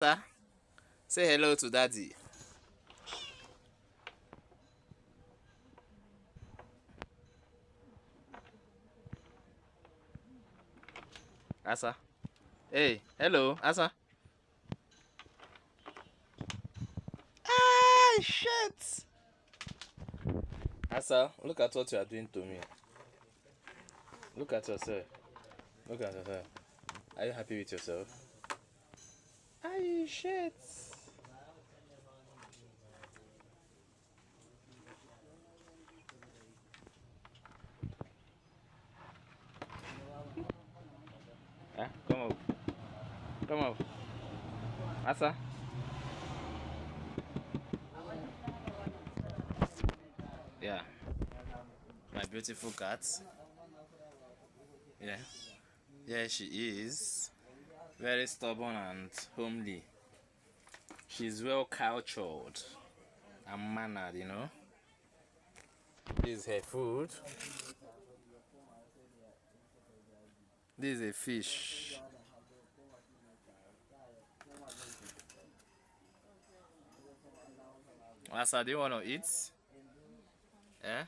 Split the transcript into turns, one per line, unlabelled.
Asa, say hello to daddy. Asa. Hey, hello, Asa. Ah, shit. Asa, look at what you are doing to me. Look at yourself. Look at yourself. Are you happy with yourself? Ah, shit. Ah, come up. Come up. Asa. Yeah, my beautiful cat. Yeah, yeah, she is very stubborn and homely. She's well cultured and mannered, you know. This is her food. This is a fish. Asa, do you want to eat? Eh?